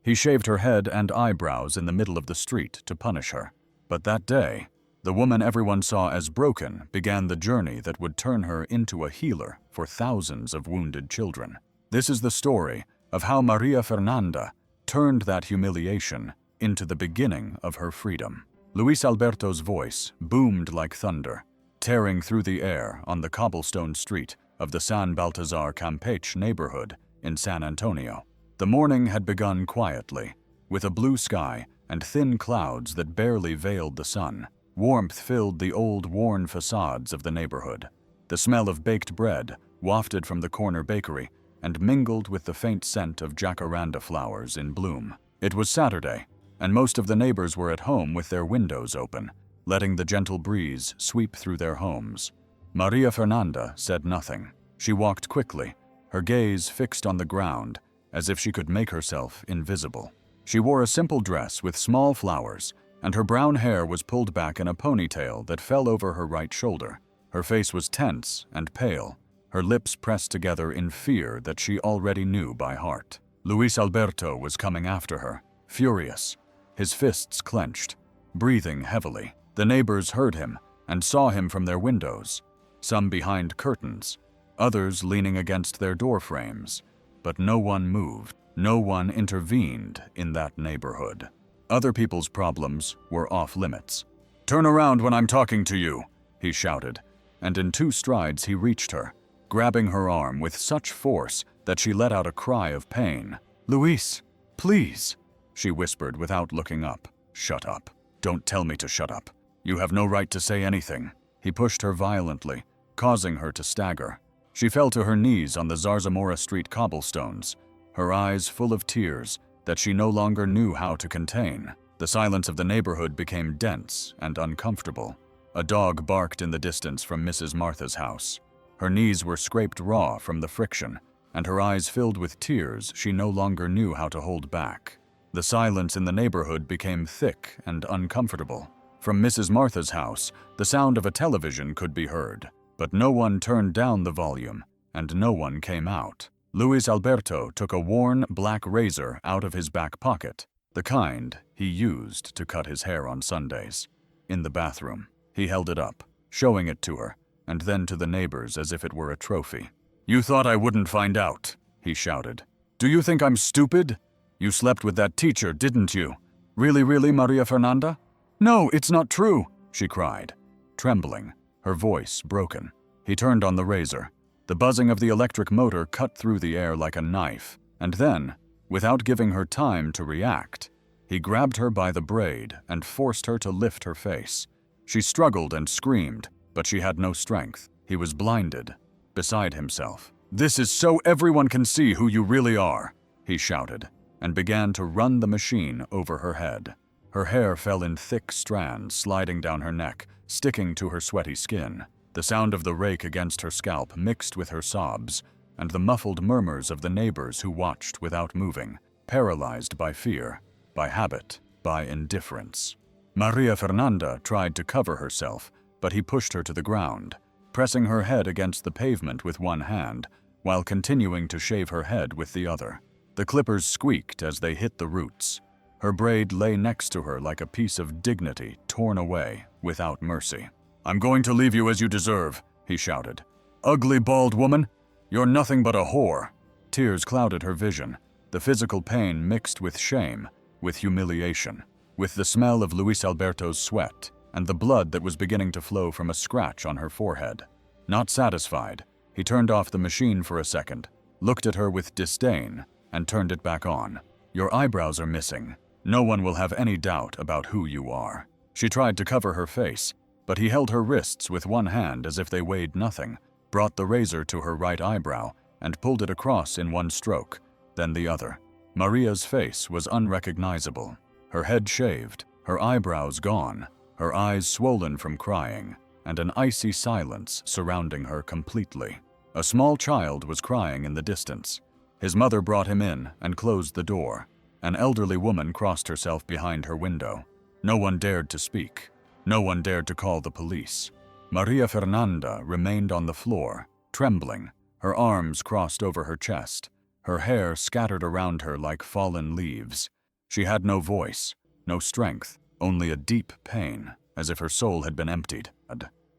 He shaved her head and eyebrows in the middle of the street to punish her. But that day, the woman everyone saw as broken began the journey that would turn her into a healer for thousands of wounded children. This is the story of how Maria Fernanda turned that humiliation into the beginning of her freedom. Luis Alberto's voice boomed like thunder, tearing through the air on the cobblestone street of the San Baltazar Campeche neighborhood in San Antonio. The morning had begun quietly, with a blue sky and thin clouds that barely veiled the sun. Warmth filled the old, worn facades of the neighborhood. The smell of baked bread wafted from the corner bakery and mingled with the faint scent of jacaranda flowers in bloom. It was Saturday, and most of the neighbors were at home with their windows open, letting the gentle breeze sweep through their homes. Maria Fernanda said nothing. She walked quickly, her gaze fixed on the ground, as if she could make herself invisible. She wore a simple dress with small flowers, and her brown hair was pulled back in a ponytail that fell over her right shoulder. Her face was tense and pale, her lips pressed together in fear that she already knew by heart. Luis Alberto was coming after her, furious, his fists clenched, breathing heavily. The neighbors heard him and saw him from their windows, some behind curtains, others leaning against their door frames. But no one moved, no one intervened in that neighborhood. Other people's problems were off limits. "Turn around when I'm talking to you," he shouted, and in 2 strides he reached her, grabbing her arm with such force that she let out a cry of pain. "Luis, please," she whispered without looking up. "Shut up. Don't tell me to shut up. You have no right to say anything." He pushed her violently, causing her to stagger. She fell to her knees on the Zarzamora Street cobblestones, her eyes full of tears that she no longer knew how to contain. The silence of the neighborhood became dense and uncomfortable. A dog barked in the distance from Mrs. Martha's house. Her knees were scraped raw from the friction, and her eyes filled with tears she no longer knew how to hold back. The silence in the neighborhood became thick and uncomfortable. From Mrs. Martha's house, the sound of a television could be heard, but no one turned down the volume, and no one came out. Luis Alberto took a worn black razor out of his back pocket, the kind he used to cut his hair on Sundays. In the bathroom, he held it up, showing it to her, and then to the neighbors as if it were a trophy. "You thought I wouldn't find out," he shouted. "Do you think I'm stupid? You slept with that teacher, didn't you? Really, Maria Fernanda?" "No, it's not true," she cried, trembling, her voice broken. He turned on the razor. The buzzing of the electric motor cut through the air like a knife, and then, without giving her time to react, he grabbed her by the braid and forced her to lift her face. She struggled and screamed, but she had no strength. He was blinded, beside himself. "This is so everyone can see who you really are," he shouted, and began to run the machine over her head. Her hair fell in thick strands sliding down her neck, sticking to her sweaty skin. The sound of the rake against her scalp mixed with her sobs, and the muffled murmurs of the neighbors who watched without moving, paralyzed by fear, by habit, by indifference. Maria Fernanda tried to cover herself, but he pushed her to the ground, pressing her head against the pavement with one hand, while continuing to shave her head with the other. The clippers squeaked as they hit the roots. Her braid lay next to her like a piece of dignity torn away without mercy. "I'm going to leave you as you deserve," he shouted. "Ugly bald woman, you're nothing but a whore." Tears clouded her vision, the physical pain mixed with shame, with humiliation, with the smell of Luis Alberto's sweat, and the blood that was beginning to flow from a scratch on her forehead. Not satisfied, he turned off the machine for a second, looked at her with disdain, and turned it back on. "Your eyebrows are missing. No one will have any doubt about who you are." She tried to cover her face, but he held her wrists with one hand as if they weighed nothing, brought the razor to her right eyebrow, and pulled it across in one stroke, then the other. Maria's face was unrecognizable, her head shaved, her eyebrows gone, her eyes swollen from crying, and an icy silence surrounding her completely. A small child was crying in the distance. His mother brought him in and closed the door. An elderly woman crossed herself behind her window. No one dared to speak. No one dared to call the police. Maria Fernanda remained on the floor, trembling, her arms crossed over her chest, her hair scattered around her like fallen leaves. She had no voice, no strength, only a deep pain, as if her soul had been emptied.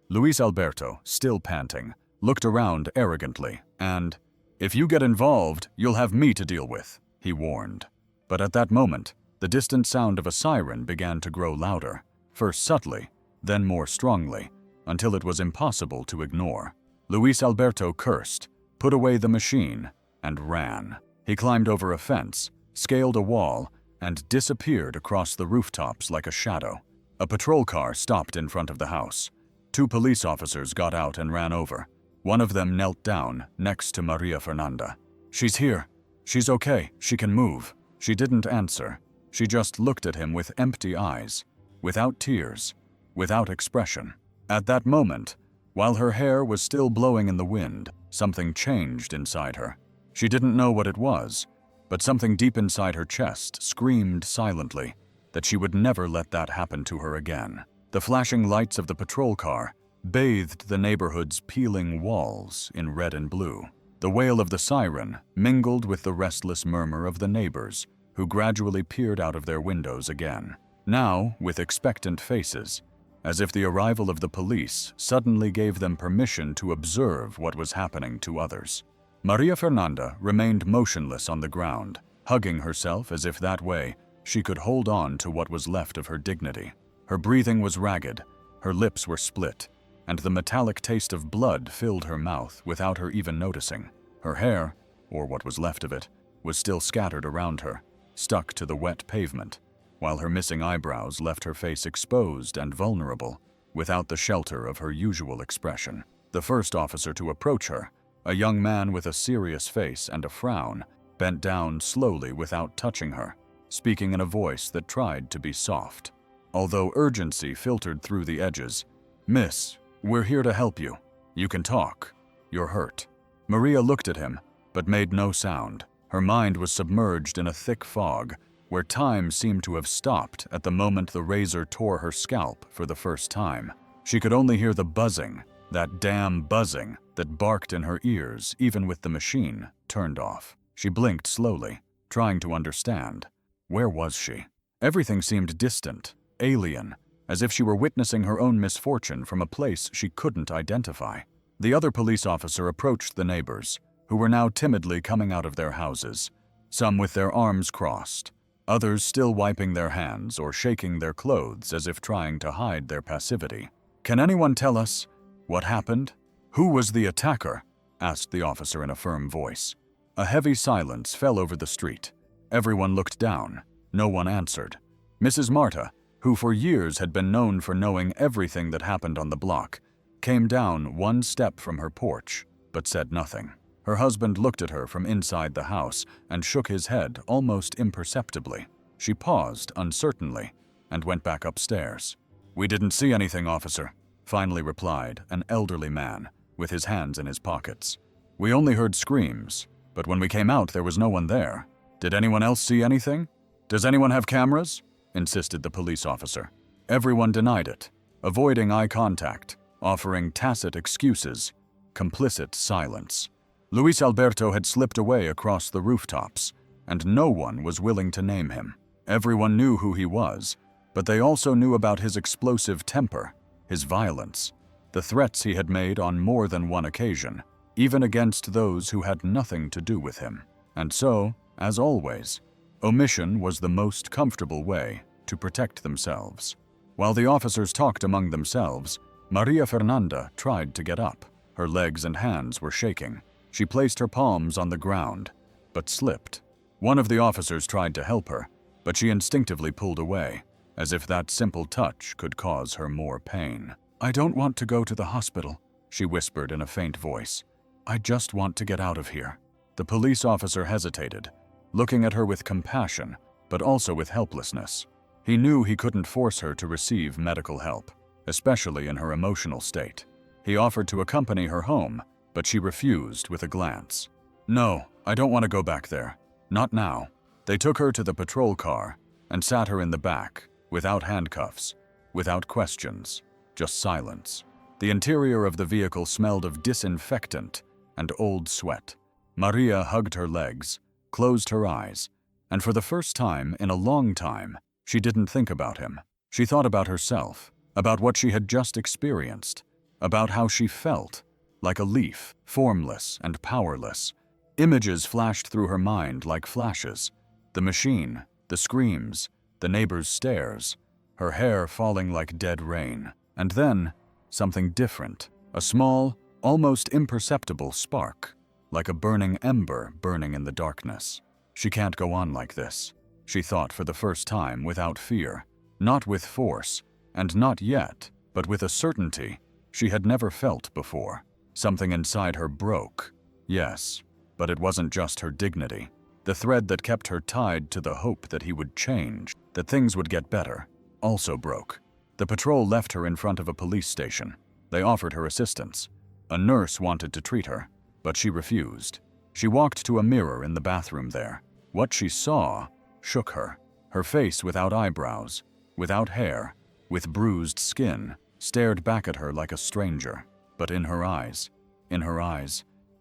Luis Alberto, still panting, looked around arrogantly and, "If you get involved, you'll have me to deal with," he warned. But at that moment, the distant sound of a siren began to grow louder, first subtly, then more strongly, until it was impossible to ignore. Luis Alberto cursed, put away the machine, and ran. He climbed over a fence, scaled a wall, and disappeared across the rooftops like a shadow. A patrol car stopped in front of the house. 2 police officers got out and ran over. One of them knelt down next to Maria Fernanda. "She's here. She's okay. She can move." She didn't answer. She just looked at him with empty eyes, without tears, without expression. At that moment, while her hair was still blowing in the wind, something changed inside her. She didn't know what it was, but something deep inside her chest screamed silently that she would never let that happen to her again. The flashing lights of the patrol car bathed the neighborhood's peeling walls in red and blue. The wail of the siren mingled with the restless murmur of the neighbors, who gradually peered out of their windows again, now with expectant faces, as if the arrival of the police suddenly gave them permission to observe what was happening to others. Maria Fernanda remained motionless on the ground, hugging herself as if that way she could hold on to what was left of her dignity. Her breathing was ragged, her lips were split, and the metallic taste of blood filled her mouth without her even noticing. Her hair, or what was left of it, was still scattered around her, stuck to the wet pavement, while her missing eyebrows left her face exposed and vulnerable, without the shelter of her usual expression. The first officer to approach her, a young man with a serious face and a frown, bent down slowly without touching her, speaking in a voice that tried to be soft. Although urgency filtered through the edges, "Miss, we're here to help you. You can talk. You're hurt." Maria looked at him, but made no sound. Her mind was submerged in a thick fog, where time seemed to have stopped at the moment the razor tore her scalp for the first time. She could only hear the buzzing, that damn buzzing that barked in her ears even with the machine turned off. She blinked slowly, trying to understand. Where was she? Everything seemed distant, alien, as if she were witnessing her own misfortune from a place she couldn't identify. The other police officer approached the neighbors, who were now timidly coming out of their houses, some with their arms crossed, others still wiping their hands or shaking their clothes as if trying to hide their passivity. "Can anyone tell us what happened? Who was the attacker?" asked the officer in a firm voice. A heavy silence fell over the street. Everyone looked down. No one answered. Mrs. Marta, who for years had been known for knowing everything that happened on the block, came down one step from her porch, but said nothing. Her husband looked at her from inside the house and shook his head almost imperceptibly. She paused uncertainly and went back upstairs. "We didn't see anything, officer," finally replied an elderly man with his hands in his pockets. "We only heard screams, but when we came out there was no one there. Did anyone else see anything? Does anyone have cameras?" insisted the police officer. Everyone denied it, avoiding eye contact, offering tacit excuses, complicit silence. Luis Alberto had slipped away across the rooftops, and no one was willing to name him. Everyone knew who he was, but they also knew about his explosive temper, his violence, the threats he had made on more than one occasion, even against those who had nothing to do with him. And so, as always, omission was the most comfortable way to protect themselves. While the officers talked among themselves, Maria Fernanda tried to get up. Her legs and hands were shaking. She placed her palms on the ground, but slipped. One of the officers tried to help her, but she instinctively pulled away, as if that simple touch could cause her more pain. "I don't want to go to the hospital," she whispered in a faint voice. "I just want to get out of here." The police officer hesitated, looking at her with compassion, but also with helplessness. He knew he couldn't force her to receive medical help, especially in her emotional state. He offered to accompany her home, but she refused with a glance. "No, I don't want to go back there. Not now." They took her to the patrol car and sat her in the back, without handcuffs, without questions, just silence. The interior of the vehicle smelled of disinfectant and old sweat. Maria hugged her legs, closed her eyes, And for the first time in a long time, she didn't think about him. She thought about herself, about what she had just experienced, about how she felt, like a leaf, formless and powerless. Images flashed through her mind like flashes. The machine, the screams, the neighbor's stares, her hair falling like dead rain. And then, something different, a small, almost imperceptible spark, like a burning ember burning in the darkness. She can't go on like this, she thought for the first time without fear, not with force, and not yet, but with a certainty she had never felt before. Something inside her broke. Yes, but it wasn't just her dignity. The thread that kept her tied to the hope that he would change, that things would get better, also broke. The patrol left her in front of a police station. They offered her assistance. A nurse wanted to treat her, but she refused. She walked to a mirror in the bathroom there. What she saw shook her. Her face without eyebrows, without hair, with bruised skin, stared back at her like a stranger. But in her eyes,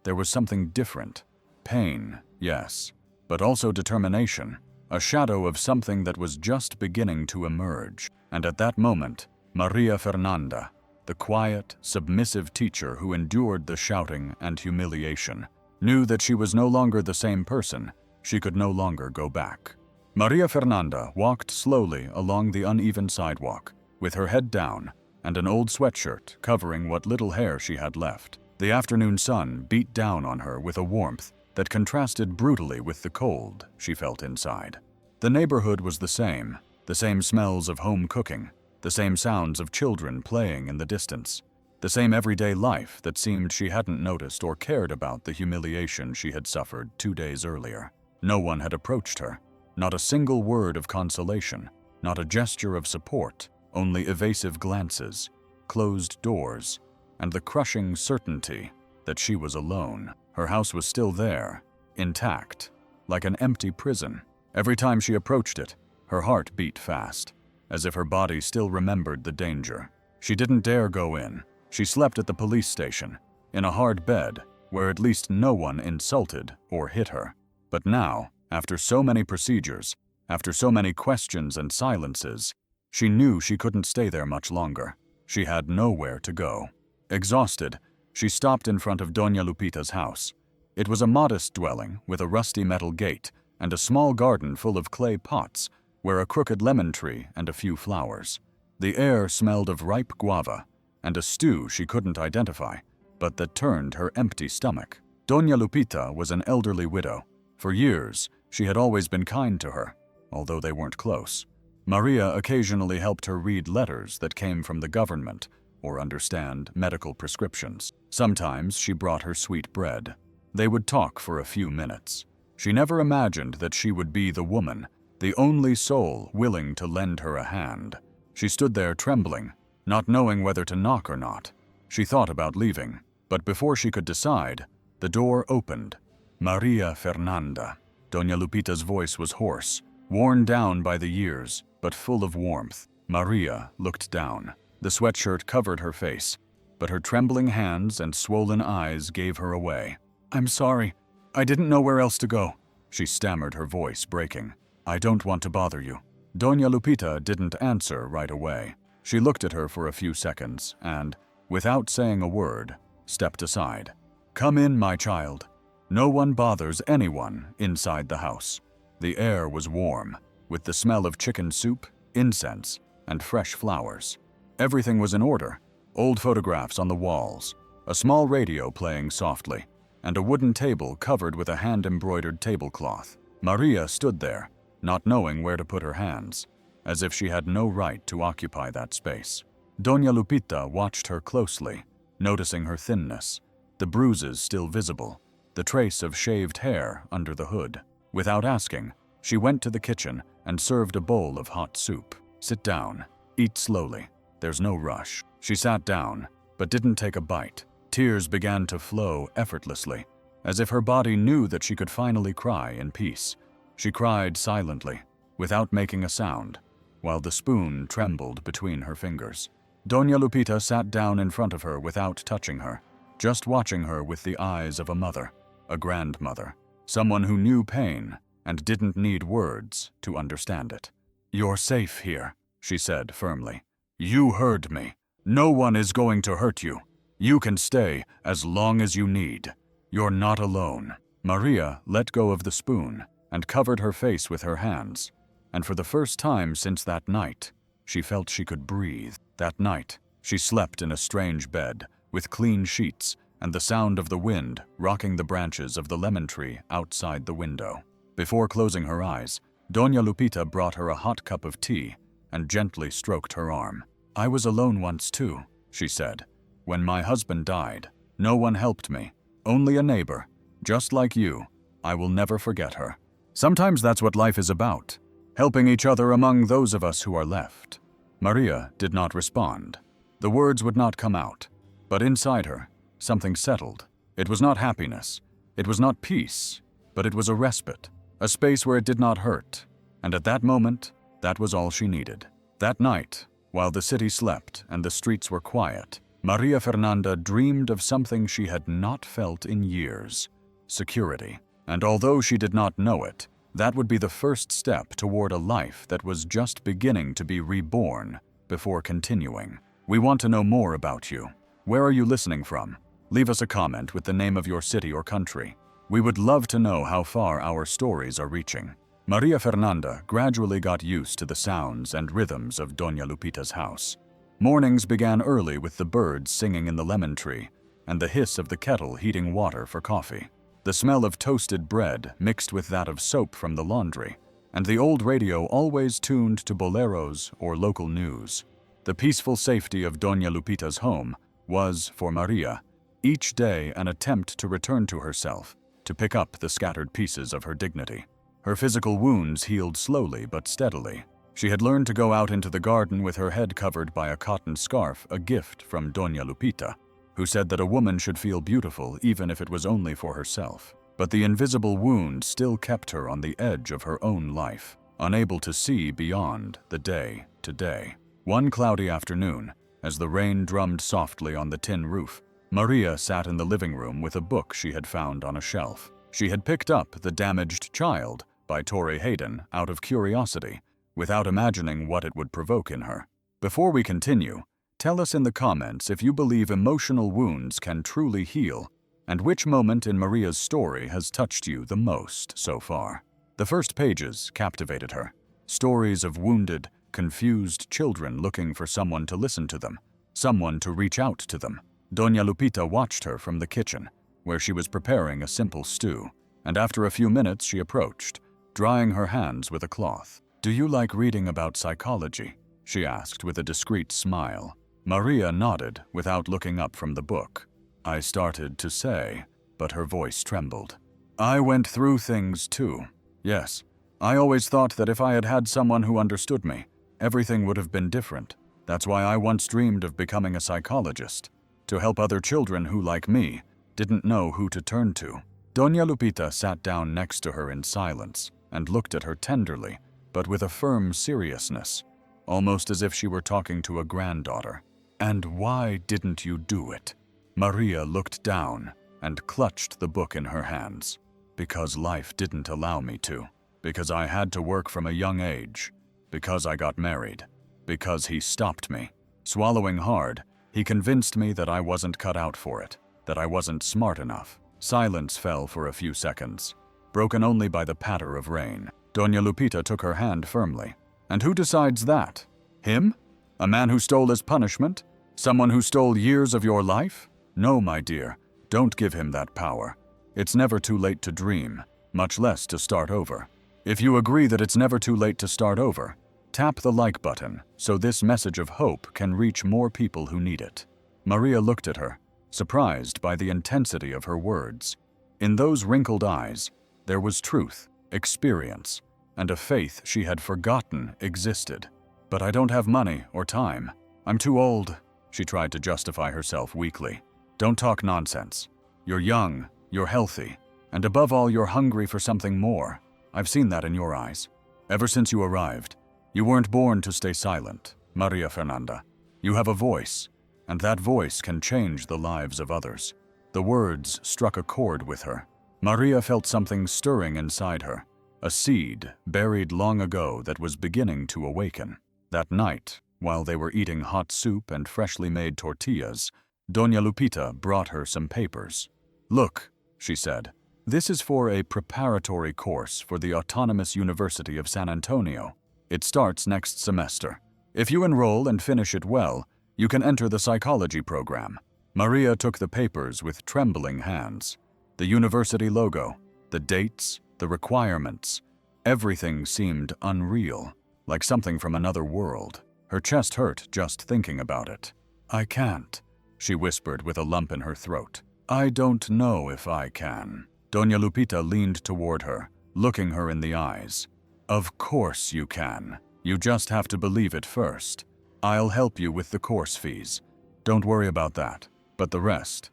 there was something different. Pain, yes, but also determination, a shadow of something that was just beginning to emerge. And at that moment, Maria Fernanda, the quiet, submissive teacher who endured the shouting and humiliation, knew that she was no longer the same person. She could no longer go back. Maria Fernanda walked slowly along the uneven sidewalk, with her head down and an old sweatshirt covering what little hair she had left. The afternoon sun beat down on her with a warmth that contrasted brutally with the cold she felt inside. The neighborhood was the same smells of home cooking, the same sounds of children playing in the distance, the same everyday life that seemed she hadn't noticed or cared about the humiliation she had suffered 2 days earlier. No one had approached her, not a single word of consolation, not a gesture of support, only evasive glances, closed doors, and the crushing certainty that she was alone. Her house was still there, intact, like an empty prison. Every time she approached it, her heart beat fast, as if her body still remembered the danger. She didn't dare go in. She slept at the police station, in a hard bed, where at least no one insulted or hit her. But now, after so many procedures, after so many questions and silences, she knew she couldn't stay there much longer. She had nowhere to go. Exhausted, she stopped in front of Doña Lupita's house. It was a modest dwelling with a rusty metal gate and a small garden full of clay pots where a crooked lemon tree and a few flowers. The air smelled of ripe guava and a stew she couldn't identify, but that turned her empty stomach. Doña Lupita was an elderly widow. For years, she had always been kind to her, although they weren't close. Maria occasionally helped her read letters that came from the government or understand medical prescriptions. Sometimes she brought her sweet bread. They would talk for a few minutes. She never imagined that she would be the woman, the only soul willing to lend her a hand. She stood there trembling, not knowing whether to knock or not. She thought about leaving, but before she could decide, the door opened. Maria Fernanda. Doña Lupita's voice was hoarse, worn down by the years, but full of warmth. Maria looked down. The sweatshirt covered her face, but her trembling hands and swollen eyes gave her away. "I'm sorry. I didn't know where else to go," she stammered, her voice breaking. "I don't want to bother you." Doña Lupita didn't answer right away. She looked at her for a few seconds and, without saying a word, stepped aside. "Come in, my child. No one bothers anyone inside the house." The air was warm, with the smell of chicken soup, incense, and fresh flowers. Everything was in order. Old photographs on the walls, a small radio playing softly, and a wooden table covered with a hand-embroidered tablecloth. Maria stood there, not knowing where to put her hands, as if she had no right to occupy that space. Doña Lupita watched her closely, noticing her thinness, the bruises still visible, the trace of shaved hair under the hood. Without asking, she went to the kitchen and served a bowl of hot soup. "Sit down. Eat slowly. There's no rush." She sat down, but didn't take a bite. Tears began to flow effortlessly, as if her body knew that she could finally cry in peace. She cried silently, without making a sound, while the spoon trembled between her fingers. Doña Lupita sat down in front of her without touching her, just watching her with the eyes of a mother, a grandmother, someone who knew pain and didn't need words to understand it. "You're safe here," she said firmly. "You heard me. No one is going to hurt you. You can stay as long as you need. You're not alone." Maria let go of the spoon and covered her face with her hands, and for the first time since that night, she felt she could breathe. That night, she slept in a strange bed, with clean sheets and the sound of the wind rocking the branches of the lemon tree outside the window. Before closing her eyes, Doña Lupita brought her a hot cup of tea and gently stroked her arm. "I was alone once too," she said. "When my husband died, no one helped me, only a neighbor, just like you. I will never forget her." Sometimes that's what life is about, helping each other among those of us who are left. Maria did not respond. The words would not come out, but inside her, something settled. It was not happiness, it was not peace, but it was a respite, a space where it did not hurt. And at that moment, that was all she needed. That night, while the city slept and the streets were quiet, Maria Fernanda dreamed of something she had not felt in years: security. And although she did not know it, that would be the first step toward a life that was just beginning to be reborn before continuing. We want to know more about you. Where are you listening from? Leave us a comment with the name of your city or country. We would love to know how far our stories are reaching. Maria Fernanda gradually got used to the sounds and rhythms of Doña Lupita's house. Mornings began early with the birds singing in the lemon tree and the hiss of the kettle heating water for coffee. The smell of toasted bread mixed with that of soap from the laundry, and the old radio always tuned to boleros or local news. The peaceful safety of Doña Lupita's home was, for Maria, each day an attempt to return to herself, to pick up the scattered pieces of her dignity. Her physical wounds healed slowly but steadily. She had learned to go out into the garden with her head covered by a cotton scarf, a gift from Doña Lupita, who said that a woman should feel beautiful even if it was only for herself. But the invisible wound still kept her on the edge of her own life, unable to see beyond the day to day. One cloudy afternoon, as the rain drummed softly on the tin roof, Maria sat in the living room with a book she had found on a shelf. She had picked up The Damaged Child by Torrey Hayden out of curiosity, without imagining what it would provoke in her. Before we continue, tell us in the comments if you believe emotional wounds can truly heal, and which moment in Maria's story has touched you the most so far. The first pages captivated her. Stories of wounded, confused children looking for someone to listen to them, someone to reach out to them. Doña Lupita watched her from the kitchen, where she was preparing a simple stew, and after a few minutes she approached, drying her hands with a cloth. "Do you like reading about psychology?" she asked with a discreet smile. Maria nodded without looking up from the book. I started to say, but her voice trembled. "I went through things too. Yes, I always thought that if I had had someone who understood me, everything would have been different. That's why I once dreamed of becoming a psychologist, to help other children who, like me, didn't know who to turn to." Doña Lupita sat down next to her in silence and looked at her tenderly, but with a firm seriousness, almost as if she were talking to a granddaughter. "And why didn't you do it?" Maria looked down and clutched the book in her hands. "Because life didn't allow me to. Because I had to work from a young age. Because I got married. Because he stopped me. Swallowing hard, he convinced me that I wasn't cut out for it, that I wasn't smart enough." Silence fell for a few seconds, broken only by the patter of rain. Doña Lupita took her hand firmly. "And who decides that? Him? A man who stole as punishment? Someone who stole years of your life? No, my dear, don't give him that power. It's never too late to dream, much less to start over. If you agree that it's never too late to start over, tap the like button so this message of hope can reach more people who need it." Maria looked at her, surprised by the intensity of her words. In those wrinkled eyes, there was truth, experience, and a faith she had forgotten existed. "But I don't have money or time. I'm too old," she tried to justify herself weakly. "Don't talk nonsense. You're young, you're healthy, and above all you're hungry for something more. I've seen that in your eyes. Ever since you arrived, you weren't born to stay silent, Maria Fernanda. You have a voice, and that voice can change the lives of others." The words struck a chord with her. Maria felt something stirring inside her, a seed buried long ago that was beginning to awaken. That night, while they were eating hot soup and freshly made tortillas, Doña Lupita brought her some papers. "Look," she said, "this is for a preparatory course for the Autonomous University of San Antonio. It starts next semester. If you enroll and finish it well, you can enter the psychology program." Maria took the papers with trembling hands. The university logo, the dates, the requirements, everything seemed unreal, like something from another world. Her chest hurt just thinking about it. "I can't," she whispered with a lump in her throat. "I don't know if I can." Doña Lupita leaned toward her, looking her in the eyes. "Of course you can. You just have to believe it first. I'll help you with the course fees. Don't worry about that. But the rest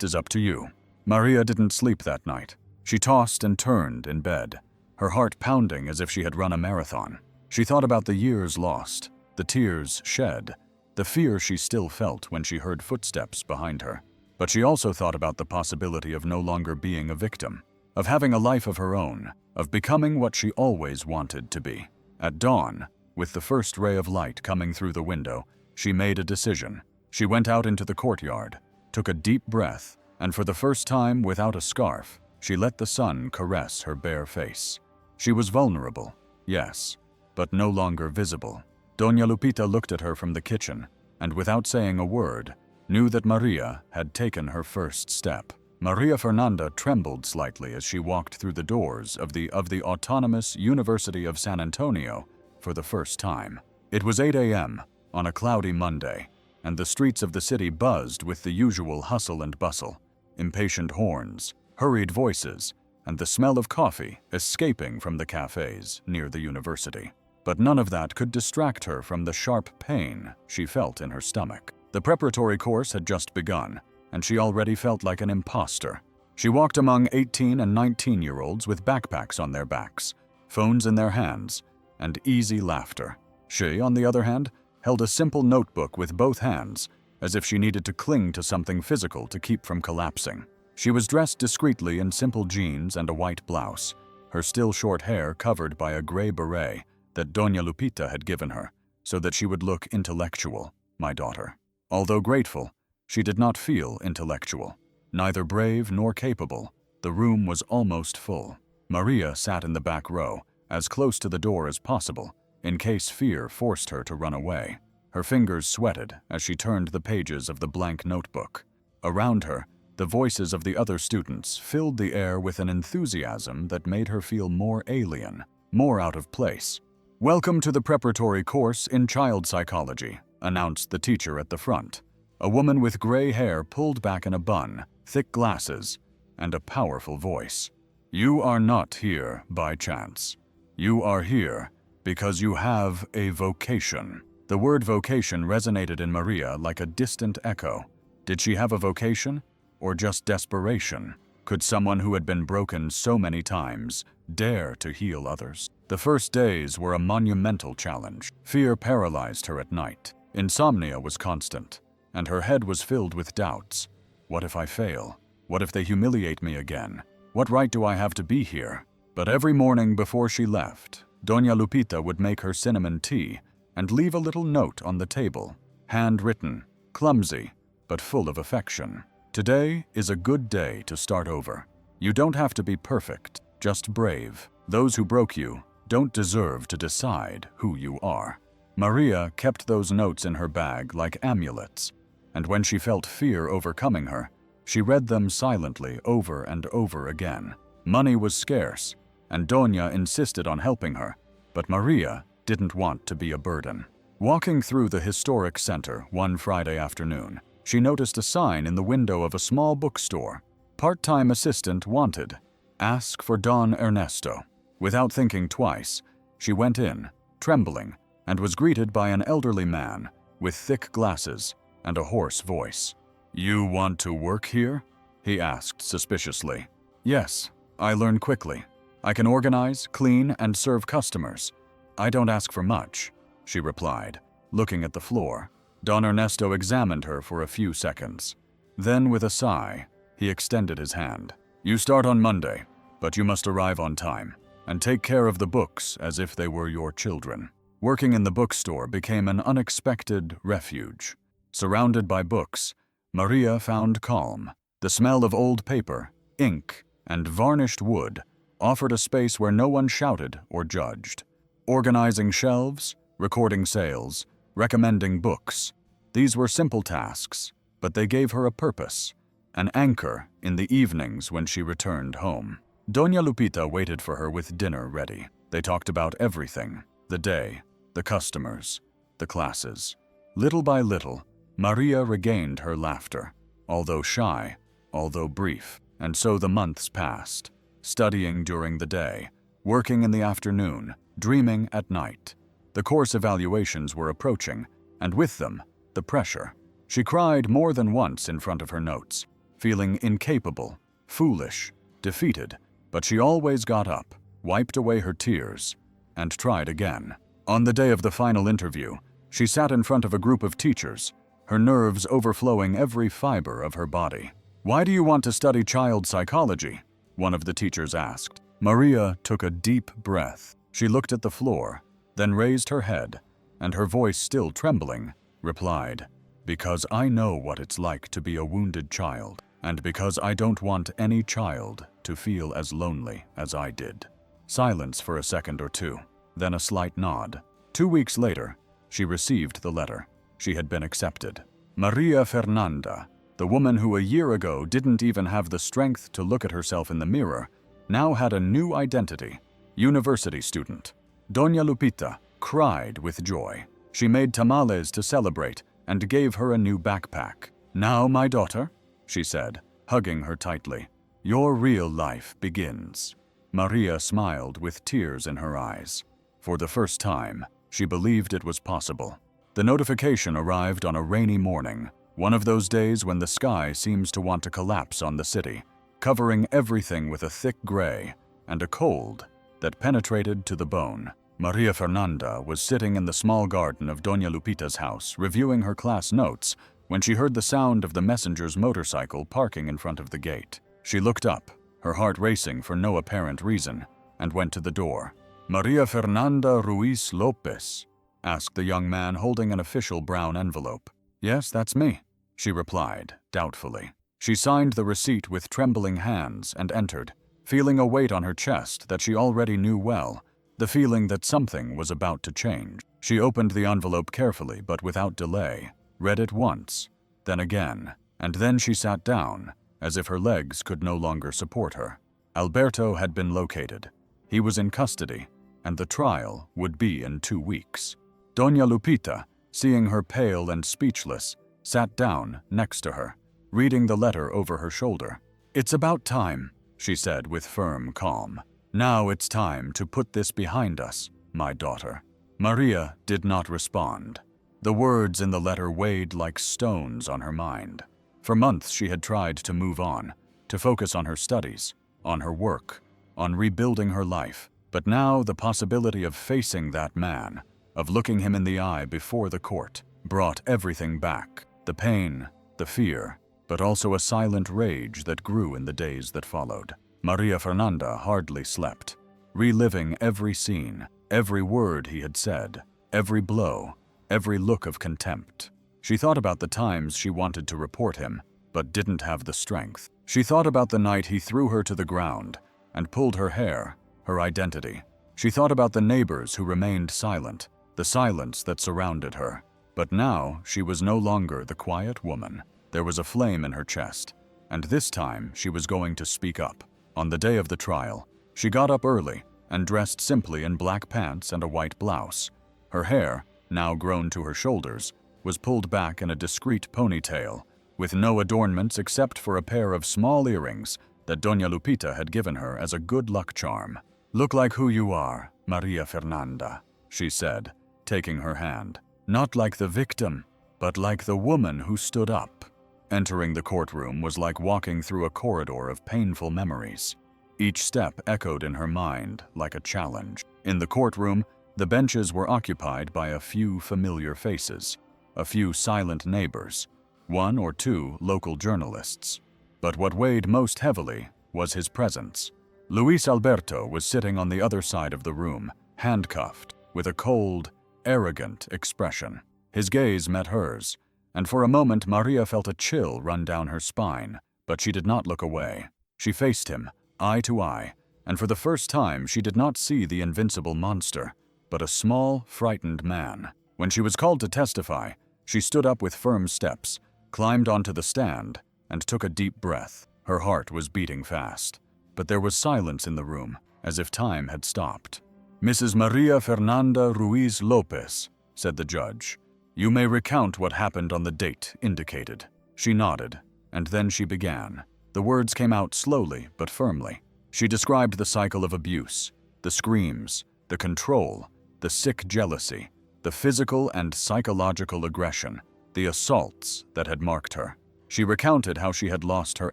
is up to you." Maria didn't sleep that night. She tossed and turned in bed, her heart pounding as if she had run a marathon. She thought about the years lost, the tears shed, the fear she still felt when she heard footsteps behind her. But she also thought about the possibility of no longer being a victim, of having a life of her own, of becoming what she always wanted to be. At dawn, with the first ray of light coming through the window, she made a decision. She went out into the courtyard, took a deep breath, and for the first time without a scarf, she let the sun caress her bare face. She was vulnerable, yes, but no longer visible. Doña Lupita looked at her from the kitchen, and without saying a word, knew that Maria had taken her first step. Maria Fernanda trembled slightly as she walked through the doors of the Autonomous University of San Antonio for the first time. It was 8 a.m. on a cloudy Monday, and the streets of the city buzzed with the usual hustle and bustle, impatient horns, hurried voices, and the smell of coffee escaping from the cafes near the university. But none of that could distract her from the sharp pain she felt in her stomach. The preparatory course had just begun, and she already felt like an imposter. She walked among 18 and 19-year-olds with backpacks on their backs, phones in their hands, and easy laughter. She, on the other hand, held a simple notebook with both hands, as if she needed to cling to something physical to keep from collapsing. She was dressed discreetly in simple jeans and a white blouse, her still short hair covered by a gray beret that Doña Lupita had given her, so that she would look intellectual, my daughter. Although grateful, she did not feel intellectual. Neither brave nor capable, the room was almost full. Maria sat in the back row, as close to the door as possible, in case fear forced her to run away. Her fingers sweated as she turned the pages of the blank notebook. Around her, the voices of the other students filled the air with an enthusiasm that made her feel more alien, more out of place. "Welcome to the preparatory course in child psychology," announced the teacher at the front. A woman with gray hair pulled back in a bun, thick glasses, and a powerful voice. "You are not here by chance. You are here because you have a vocation." The word vocation resonated in Maria like a distant echo. Did she have a vocation, or just desperation? Could someone who had been broken so many times dare to heal others? The first days were a monumental challenge. Fear paralyzed her at night. Insomnia was constant, and her head was filled with doubts. What if I fail? What if they humiliate me again? What right do I have to be here? But every morning before she left, Doña Lupita would make her cinnamon tea and leave a little note on the table, handwritten, clumsy, but full of affection. "Today is a good day to start over. You don't have to be perfect, just brave. Those who broke you don't deserve to decide who you are." Maria kept those notes in her bag like amulets, and when she felt fear overcoming her, she read them silently over and over again. Money was scarce, and Doña insisted on helping her, but Maria didn't want to be a burden. Walking through the historic center one Friday afternoon, she noticed a sign in the window of a small bookstore. "Part-time assistant wanted. Ask for Don Ernesto." Without thinking twice, she went in, trembling, and was greeted by an elderly man with thick glasses and a hoarse voice. "You want to work here?" he asked suspiciously. "Yes, I learn quickly. I can organize, clean, and serve customers. I don't ask for much," she replied, looking at the floor. Don Ernesto examined her for a few seconds. Then, with a sigh, he extended his hand. "You start on Monday, but you must arrive on time, and take care of the books as if they were your children. Working in the bookstore became an unexpected refuge. Surrounded by books, Maria found calm. The smell of old paper, ink, and varnished wood offered a space where no one shouted or judged. Organizing shelves, recording sales, recommending books. These were simple tasks, but they gave her a purpose, an anchor in the evenings when she returned home. Doña Lupita waited for her with dinner ready. They talked about everything, the day, the customers, the classes. Little by little, Maria regained her laughter, although shy, although brief. And so the months passed, studying during the day, working in the afternoon, dreaming at night. The course evaluations were approaching, and with them, the pressure. She cried more than once in front of her notes, feeling incapable, foolish, defeated, but she always got up, wiped away her tears, and tried again. On the day of the final interview, she sat in front of a group of teachers, her nerves overflowing every fiber of her body. "Why do you want to study child psychology?" one of the teachers asked. Maria took a deep breath. She looked at the floor, then raised her head, and her voice still trembling, replied, "Because I know what it's like to be a wounded child, and because I don't want any child to feel as lonely as I did." Silence for a second or two, then a slight nod. 2 weeks later, she received the letter. She had been accepted. Maria Fernanda, the woman who a year ago didn't even have the strength to look at herself in the mirror, now had a new identity, university student. Doña Lupita cried with joy. She made tamales to celebrate and gave her a new backpack. "Now, my daughter," she said, hugging her tightly, "your real life begins." Maria smiled with tears in her eyes. For the first time, she believed it was possible. The notification arrived on a rainy morning, one of those days when the sky seems to want to collapse on the city, covering everything with a thick gray and a cold that penetrated to the bone. Maria Fernanda was sitting in the small garden of Doña Lupita's house, reviewing her class notes, when she heard the sound of the messenger's motorcycle parking in front of the gate. She looked up, her heart racing for no apparent reason, and went to the door. "Maria Fernanda Ruiz Lopez?" asked the young man holding an official brown envelope. "Yes, that's me," she replied, doubtfully. She signed the receipt with trembling hands and entered, feeling a weight on her chest that she already knew well, the feeling that something was about to change. She opened the envelope carefully but without delay, read it once, then again, and then she sat down, as if her legs could no longer support her. Alberto had been located. He was in custody, and the trial would be in 2 weeks. Doña Lupita, seeing her pale and speechless, sat down next to her, reading the letter over her shoulder. "It's about time," she said with firm calm. "Now it's time to put this behind us, my daughter." Maria did not respond. The words in the letter weighed like stones on her mind. For months she had tried to move on, to focus on her studies, on her work, on rebuilding her life. But now the possibility of facing that man, of looking him in the eye before the court, brought everything back. The pain, the fear, but also a silent rage that grew in the days that followed. Maria Fernanda hardly slept, reliving every scene, every word he had said, every blow, every look of contempt. She thought about the times she wanted to report him, but didn't have the strength. She thought about the night he threw her to the ground and pulled her hair, her identity. She thought about the neighbors who remained silent, the silence that surrounded her. But now she was no longer the quiet woman. There was a flame in her chest, and this time she was going to speak up. On the day of the trial, she got up early and dressed simply in black pants and a white blouse. Her hair, now grown to her shoulders, was pulled back in a discreet ponytail, with no adornments except for a pair of small earrings that Doña Lupita had given her as a good luck charm. "Look like who you are, Maria Fernanda," she said, taking her hand. "Not like the victim, but like the woman who stood up." Entering the courtroom was like walking through a corridor of painful memories. Each step echoed in her mind like a challenge. In the courtroom, the benches were occupied by a few familiar faces, a few silent neighbors, 1 or 2 local journalists. But what weighed most heavily was his presence. Luis Alberto was sitting on the other side of the room, handcuffed, with a cold, arrogant expression. His gaze met hers, and for a moment Maria felt a chill run down her spine, but she did not look away. She faced him, eye to eye, and for the first time she did not see the invincible monster, but a small, frightened man. When she was called to testify, she stood up with firm steps, climbed onto the stand, and took a deep breath. Her heart was beating fast, but there was silence in the room, as if time had stopped. "Mrs. Maria Fernanda Ruiz Lopez," said the judge, "you may recount what happened on the date indicated." She nodded, and then she began. The words came out slowly but firmly. She described the cycle of abuse, the screams, the control, the sick jealousy, the physical and psychological aggression, the assaults that had marked her. She recounted how she had lost her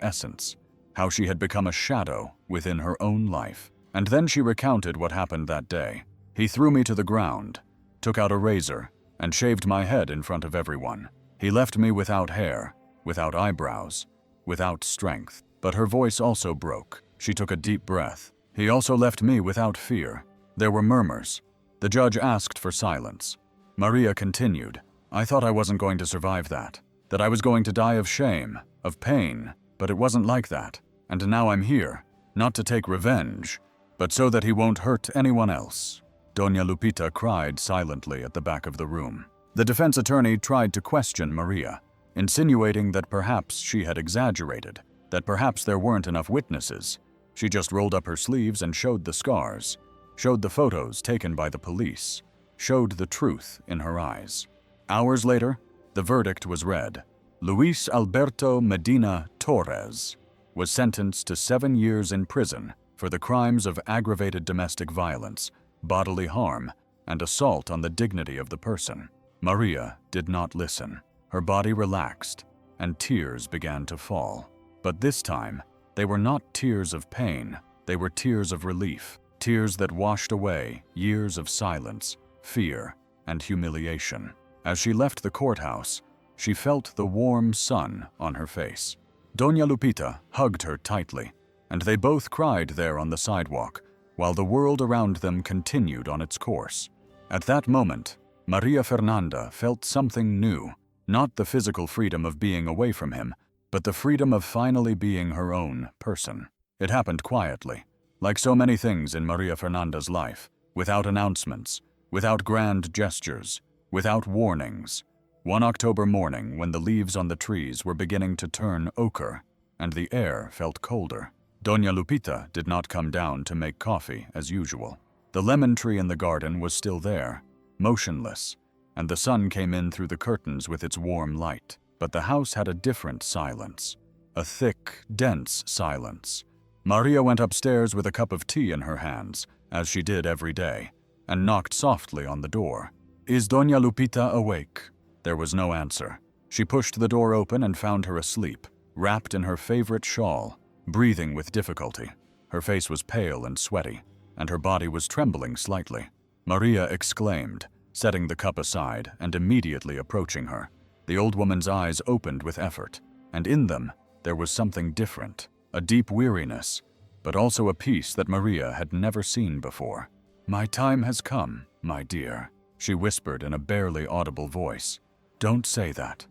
essence, how she had become a shadow within her own life. And then she recounted what happened that day. "He threw me to the ground, took out a razor, and shaved my head in front of everyone. He left me without hair, without eyebrows, without strength." But her voice also broke. She took a deep breath. "He also left me without fear." There were murmurs. The judge asked for silence. Maria continued, "I thought I wasn't going to survive that I was going to die of shame, of pain, but it wasn't like that. And now I'm here, not to take revenge, but so that he won't hurt anyone else." Doña Lupita cried silently at the back of the room. The defense attorney tried to question Maria, insinuating that perhaps she had exaggerated, that perhaps there weren't enough witnesses. She just rolled up her sleeves and showed the scars, showed the photos taken by the police, showed the truth in her eyes. Hours later, the verdict was read. Luis Alberto Medina Torres was sentenced to 7 years in prison for the crimes of aggravated domestic violence, bodily harm, and assault on the dignity of the person. Maria did not listen. Her body relaxed, and tears began to fall. But this time, they were not tears of pain, they were tears of relief, tears that washed away years of silence, fear, and humiliation. As she left the courthouse, she felt the warm sun on her face. Doña Lupita hugged her tightly, and they both cried there on the sidewalk, while the world around them continued on its course. At that moment, Maria Fernanda felt something new, not the physical freedom of being away from him, but the freedom of finally being her own person. It happened quietly, like so many things in Maria Fernanda's life, without announcements, without grand gestures, without warnings. One October morning, when the leaves on the trees were beginning to turn ochre and the air felt colder, Doña Lupita did not come down to make coffee as usual. The lemon tree in the garden was still there, motionless, and the sun came in through the curtains with its warm light. But the house had a different silence, a thick, dense silence. Maria went upstairs with a cup of tea in her hands, as she did every day, and knocked softly on the door. "Is Doña Lupita awake?" There was no answer. She pushed the door open and found her asleep, wrapped in her favorite shawl, breathing with difficulty. Her face was pale and sweaty, and her body was trembling slightly. Maria exclaimed, setting the cup aside and immediately approaching her. The old woman's eyes opened with effort, and in them there was something different, a deep weariness, but also a peace that Maria had never seen before. "My time has come, my dear," she whispered in a barely audible voice. "Don't say that,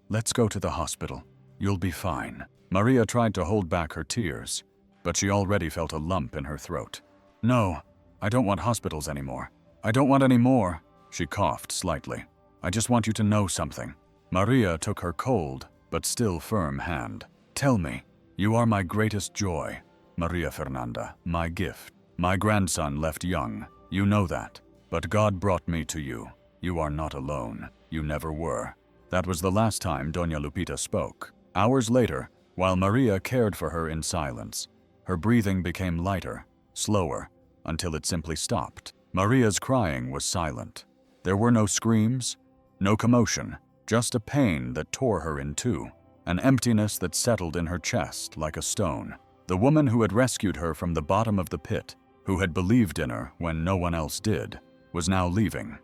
let's go to the hospital. You'll be fine." Maria tried to hold back her tears, but she already felt a lump in her throat. "No, I don't want hospitals anymore. I don't want any more." She coughed slightly. "I just want you to know something." Maria took her cold, but still firm hand. "Tell me, you are my greatest joy, Maria Fernanda, my gift. My grandson left young, you know that. But God brought me to you. You are not alone. You never were." That was the last time Doña Lupita spoke. Hours later, while Maria cared for her in silence, her breathing became lighter, slower, until it simply stopped. Maria's crying was silent. There were no screams, no commotion, just a pain that tore her in two, an emptiness that settled in her chest like a stone. The woman who had rescued her from the bottom of the pit, who had believed in her when no one else did, was now leaving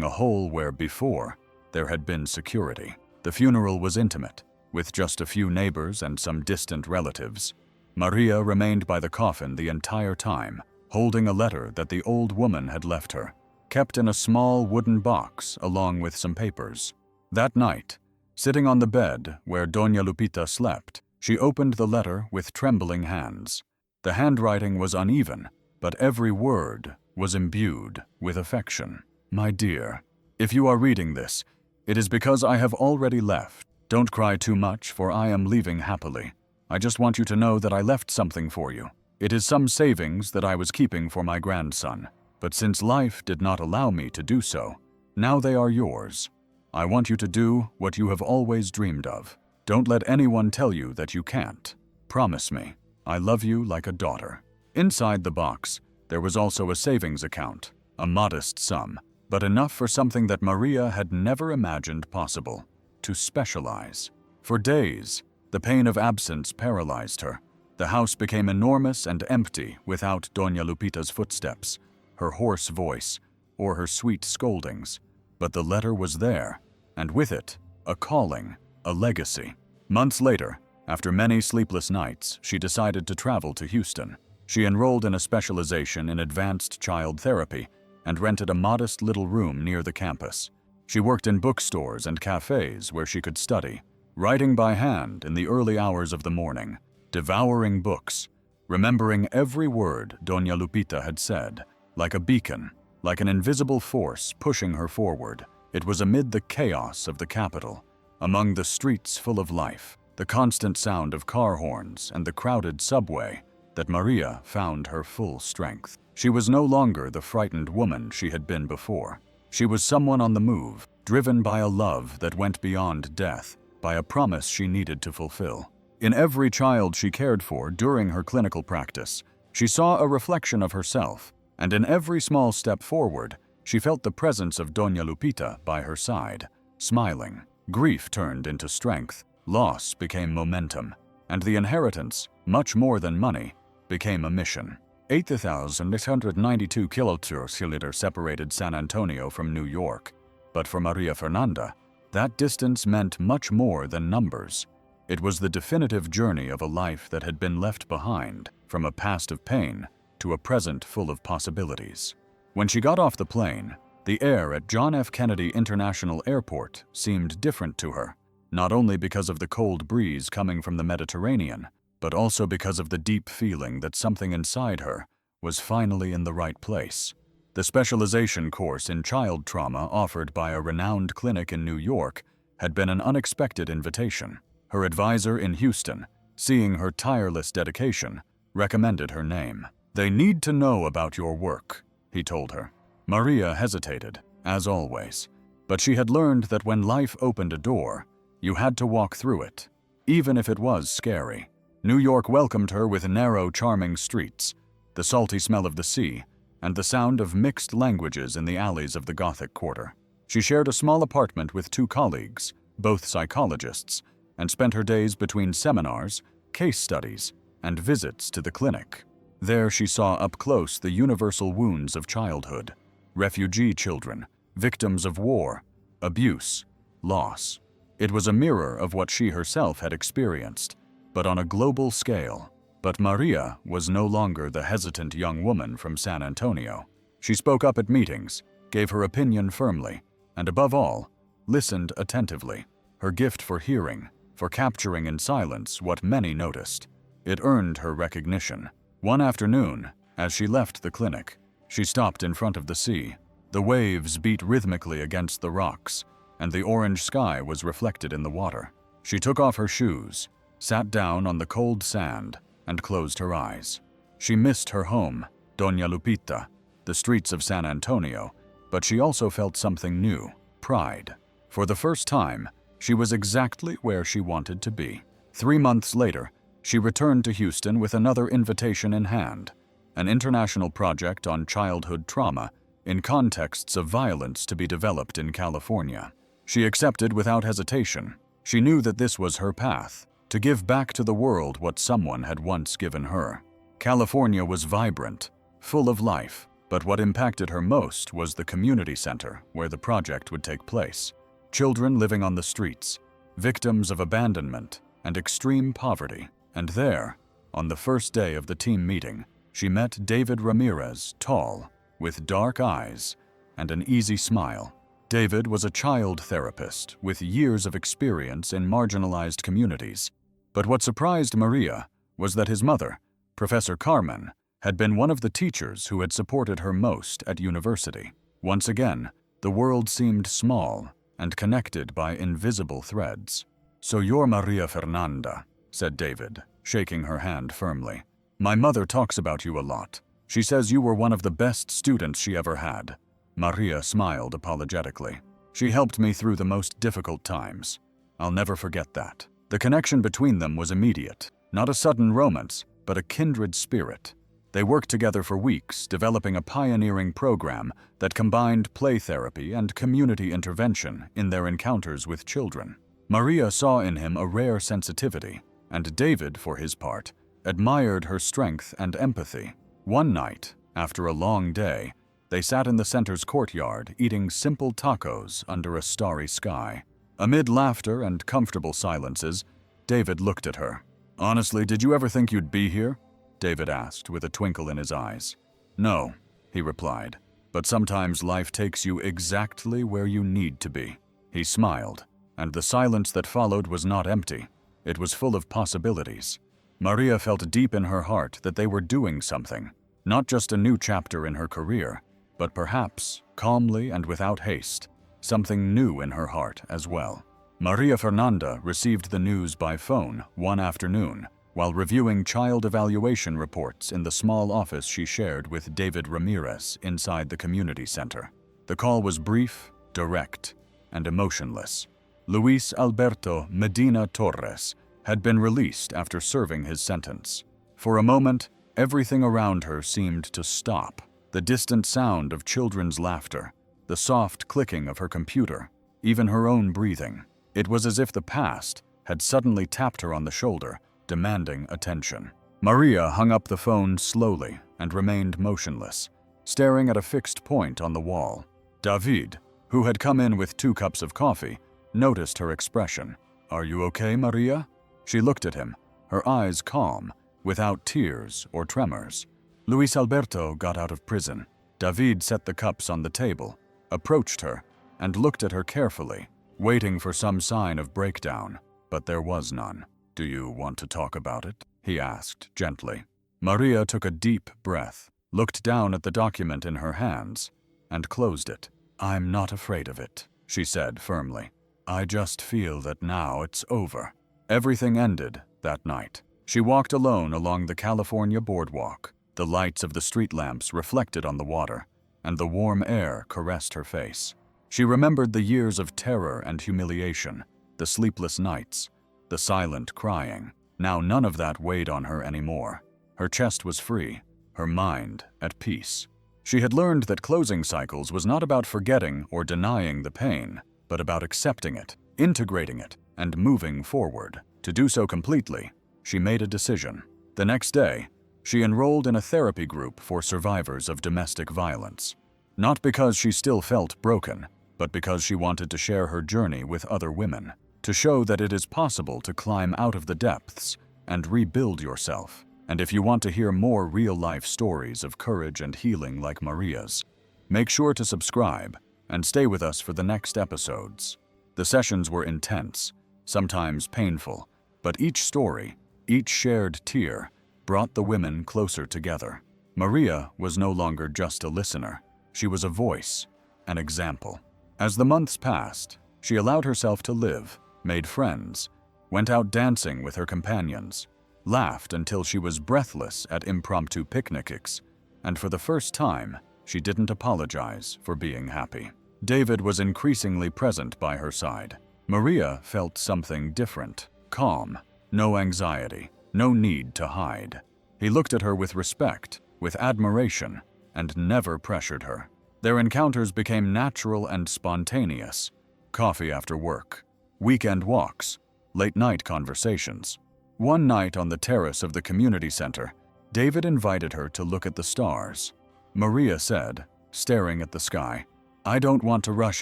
a hole where before there had been security. The funeral was intimate, with just a few neighbors and some distant relatives. Maria remained by the coffin the entire time, holding a letter that the old woman had left her, kept in a small wooden box along with some papers. That night, sitting on the bed where Doña Lupita slept, she opened the letter with trembling hands. The handwriting was uneven, but every word was imbued with affection. My dear, if you are reading this, it is because I have already left. Don't cry too much, for I am leaving happily. I just want you to know that I left something for you. It is some savings that I was keeping for my grandson, but since life did not allow me to do so, now they are yours. I want you to do what you have always dreamed of. Don't let anyone tell you that you can't. Promise me. I love you like a daughter. Inside the box, there was also a savings account, a modest sum, but enough for something that Maria had never imagined possible: to specialize. For days, the pain of absence paralyzed her. The house became enormous and empty without Doña Lupita's footsteps, her hoarse voice, or her sweet scoldings. But the letter was there, and with it, a calling, a legacy. Months later, after many sleepless nights, she decided to travel to Houston. She enrolled in a specialization in advanced child therapy and rented a modest little room near the campus. She worked in bookstores and cafes where she could study, writing by hand in the early hours of the morning, devouring books, remembering every word Doña Lupita had said, like a beacon, like an invisible force pushing her forward. It was amid the chaos of the capital, among the streets full of life, the constant sound of car horns and the crowded subway, that Maria found her full strength. She was no longer the frightened woman she had been before. She was someone on the move, driven by a love that went beyond death, by a promise she needed to fulfill. In every child she cared for during her clinical practice, she saw a reflection of herself, and in every small step forward, she felt the presence of Doña Lupita by her side, smiling. Grief turned into strength, loss became momentum, and the inheritance, much more than money, became a mission. 8,892 kilometers separated San Antonio from New York, but for Maria Fernanda, that distance meant much more than numbers. It was the definitive journey of a life that had been left behind, from a past of pain to a present full of possibilities. When she got off the plane, the air at John F. Kennedy International Airport seemed different to her, not only because of the cold breeze coming from the Mediterranean, but also because of the deep feeling that something inside her was finally in the right place. The specialization course in child trauma offered by a renowned clinic in New York had been an unexpected invitation. Her advisor in Houston, seeing her tireless dedication, recommended her name. "They need to know about your work," he told her. Maria hesitated, as always, but she had learned that when life opened a door, you had to walk through it, even if it was scary. New York welcomed her with narrow, charming streets, the salty smell of the sea, and the sound of mixed languages in the alleys of the Gothic Quarter. She shared a small apartment with 2 colleagues, both psychologists, and spent her days between seminars, case studies, and visits to the clinic. There she saw up close the universal wounds of childhood: refugee children, victims of war, abuse, loss. It was a mirror of what she herself had experienced, but on a global scale. But Maria was no longer the hesitant young woman from San Antonio. She spoke up at meetings, gave her opinion firmly, and above all, listened attentively. Her gift for hearing, for capturing in silence what many noticed. It earned her recognition. One afternoon, as she left the clinic, she stopped in front of the sea. The waves beat rhythmically against the rocks, and the orange sky was reflected in the water. She took off her shoes, sat down on the cold sand, and closed her eyes. She missed her home, Doña Lupita, the streets of San Antonio, but she also felt something new: pride. For the first time, she was exactly where she wanted to be. 3 months later, she returned to Houston with another invitation in hand: an international project on childhood trauma in contexts of violence to be developed in California. She accepted without hesitation. She knew that this was her path, to give back to the world what someone had once given her. California was vibrant, full of life, but what impacted her most was the community center where the project would take place. Children living on the streets, victims of abandonment and extreme poverty. And there, On the first day of the team meeting, she met David Ramirez, tall, with dark eyes and an easy smile. David was a child therapist with years of experience in marginalized communities. But what surprised Maria was that his mother, Professor Carmen, had been one of the teachers who had supported her most at university. Once again, the world seemed small and connected by invisible threads. "So you're Maria Fernanda," said David, shaking her hand firmly. "My mother talks about you a lot. She says you were one of the best students she ever had." Maria smiled apologetically. "She helped me through the most difficult times. I'll never forget that." The connection between them was immediate. Not a sudden romance, but a kindred spirit. They worked together for weeks, developing a pioneering program that combined play therapy and community intervention in their encounters with children. Maria saw in him a rare sensitivity, and David, for his part, admired her strength and empathy. One night, after a long day, they sat in the center's courtyard eating simple tacos under a starry sky. Amid laughter and comfortable silences, David looked at her. "Honestly, did you ever think you'd be here?" David asked with a twinkle in his eyes. "No," he replied, "but sometimes life takes you exactly where you need to be." He smiled, and the silence that followed was not empty. It was full of possibilities. Maria felt deep in her heart that they were doing something, not just a new chapter in her career, but perhaps, calmly and without haste, something new in her heart as well. Maria Fernanda received the news by phone one afternoon while reviewing child evaluation reports in the small office she shared with David Ramirez inside the community center. The call was brief, direct, and emotionless. Luis Alberto Medina Torres had been released after serving his sentence. For a moment, everything around her seemed to stop. The distant sound of children's laughter, the soft clicking of her computer, even her own breathing. It was as if the past had suddenly tapped her on the shoulder, demanding attention. Maria hung up the phone slowly and remained motionless, staring at a fixed point on the wall. David, who had come in with 2 cups of coffee, noticed her expression. "Are you okay, Maria?" She looked at him, her eyes calm, without tears or tremors. Luis Alberto got out of prison. David set the cups on the table, approached her, and looked at her carefully, waiting for some sign of breakdown, but there was none. "Do you want to talk about it?" he asked gently. Maria took a deep breath, looked down at the document in her hands, and closed it. "I'm not afraid of it," she said firmly. "I just feel that now it's over." Everything ended that night. She walked alone along the California boardwalk. The lights of the street lamps reflected on the water, and the warm air caressed her face. She remembered the years of terror and humiliation, the sleepless nights, the silent crying. Now none of that weighed on her anymore. Her chest was free, her mind at peace. She had learned that closing cycles was not about forgetting or denying the pain, but about accepting it, integrating it, and moving forward. To do so completely, she made a decision. The next day, she enrolled in a therapy group for survivors of domestic violence. Not because she still felt broken, but because she wanted to share her journey with other women, to show that it is possible to climb out of the depths and rebuild yourself. And if you want to hear more real-life stories of courage and healing like Maria's, make sure to subscribe and stay with us for the next episodes. The sessions were intense, sometimes painful, but each story, each shared tear, brought the women closer together. Maria was no longer just a listener. She was a voice, an example. As the months passed, she allowed herself to live, made friends, went out dancing with her companions, laughed until she was breathless at impromptu picnics, and for the first time, she didn't apologize for being happy. David was increasingly present by her side. Maria felt something different, calm, no anxiety, no need to hide. He looked at her with respect, with admiration, and never pressured her. Their encounters became natural and spontaneous. Coffee after work, weekend walks, late-night conversations. One night on the terrace of the community center, David invited her to look at the stars. Maria said, staring at the sky, "I don't want to rush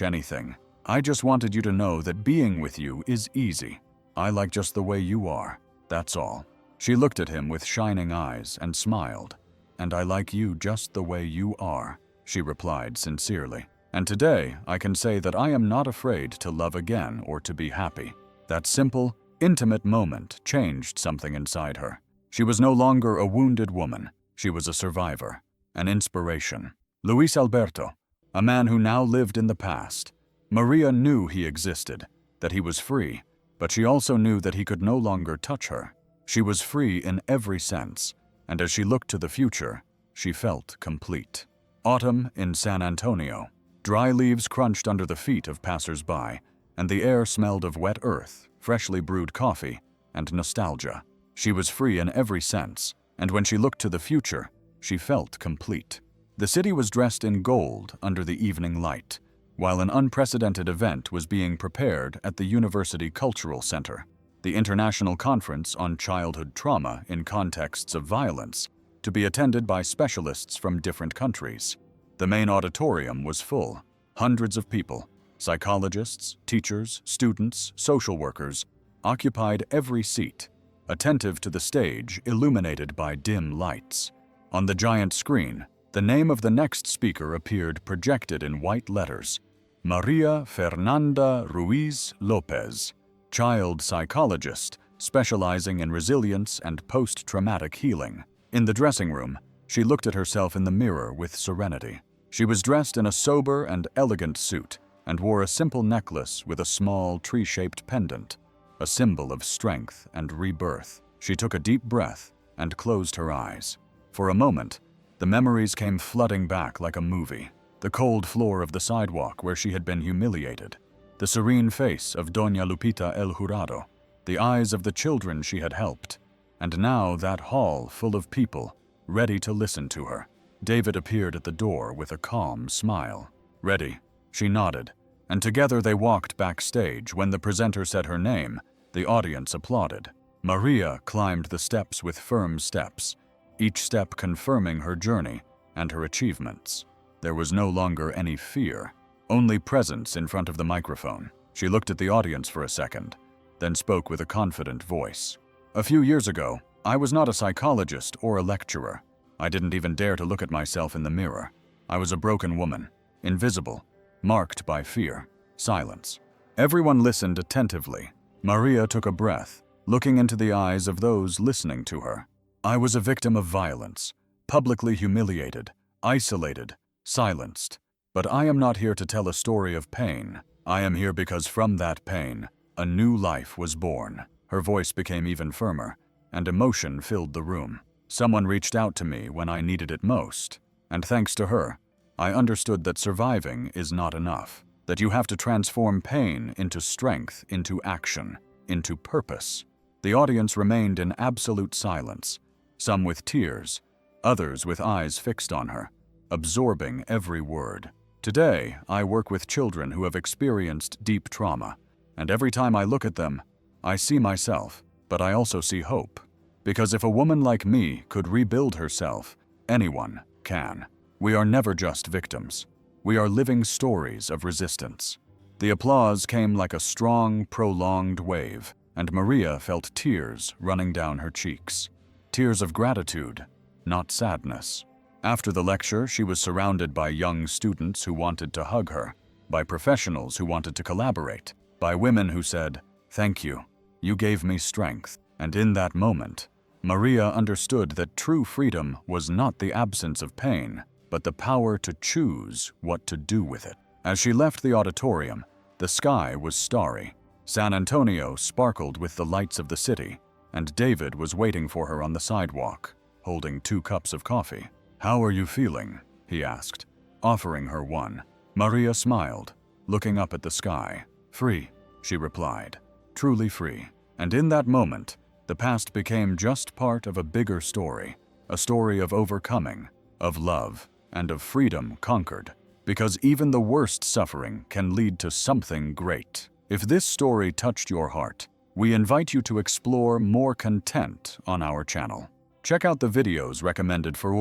anything. I just wanted you to know that being with you is easy. I like just the way you are, that's all." She looked at him with shining eyes and smiled. "And I like you just the way you are," she replied sincerely. "And today I can say that I am not afraid to love again or to be happy." That simple, intimate moment changed something inside her. She was no longer a wounded woman. She was a survivor, an inspiration. Luis Alberto, a man who now lived in the past. Maria knew he existed, that he was free, but she also knew that he could no longer touch her. She was free in every sense, and as she looked to the future, she felt complete. Autumn in San Antonio. Dry leaves crunched under the feet of passers-by, and the air smelled of wet earth, freshly brewed coffee, and nostalgia. She was free in every sense, and when she looked to the future, she felt complete. The city was dressed in gold under the evening light, while an unprecedented event was being prepared at the University Cultural Center, the International Conference on Childhood Trauma in Contexts of Violence, to be attended by specialists from different countries. The main auditorium was full. Hundreds of people, psychologists, teachers, students, social workers, occupied every seat, attentive to the stage illuminated by dim lights. On the giant screen, the name of the next speaker appeared projected in white letters: Maria Fernanda Ruiz Lopez, child psychologist specializing in resilience and post-traumatic healing. In the dressing room, she looked at herself in the mirror with serenity. She was dressed in a sober and elegant suit and wore a simple necklace with a small tree-shaped pendant, a symbol of strength and rebirth. She took a deep breath and closed her eyes. For a moment, the memories came flooding back like a movie. The cold floor of the sidewalk where she had been humiliated, the serene face of Doña Lupita El Jurado, the eyes of the children she had helped, and now that hall full of people, ready to listen to her. David appeared at the door with a calm smile. "Ready?" She nodded, and together they walked backstage. When the presenter said her name, the audience applauded. Maria climbed the steps with firm steps, each step confirming her journey and her achievements. There was no longer any fear, only presence in front of the microphone. She looked at the audience for a second, then spoke with a confident voice. "A few years ago, I was not a psychologist or a lecturer. I didn't even dare to look at myself in the mirror. I was a broken woman, invisible, marked by fear, silence." Everyone listened attentively. Maria took a breath, looking into the eyes of those listening to her. "I was a victim of violence, publicly humiliated, isolated, silenced. But I am not here to tell a story of pain. I am here because from that pain, a new life was born." Her voice became even firmer, and emotion filled the room. "Someone reached out to me when I needed it most, and thanks to her, I understood that surviving is not enough, that you have to transform pain into strength, into action, into purpose." The audience remained in absolute silence, some with tears, others with eyes fixed on her, absorbing every word. Today, I work with children who have experienced deep trauma, and every time I look at them, I see myself, but I also see hope. Because if a woman like me could rebuild herself, anyone can. We are never just victims. We are living stories of resistance. The applause came like a strong, prolonged wave, and Maria felt tears running down her cheeks. Tears of gratitude, not sadness. After the lecture, she was surrounded by young students who wanted to hug her, by professionals who wanted to collaborate, by women who said, "Thank you, you gave me strength." And in that moment, Maria understood that true freedom was not the absence of pain, but the power to choose what to do with it. As she left the auditorium, the sky was starry. San Antonio sparkled with the lights of the city, and David was waiting for her on the sidewalk, holding 2 cups of coffee. "How are you feeling?" he asked, offering her one. Maria smiled, looking up at the sky. "Free," she replied, "truly free." And in that moment, the past became just part of a bigger story, a story of overcoming, of love, and of freedom conquered. Because even the worst suffering can lead to something great. If this story touched your heart, we invite you to explore more content on our channel. Check out the videos recommended for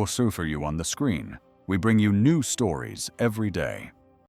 you on the screen. We bring you new stories every day.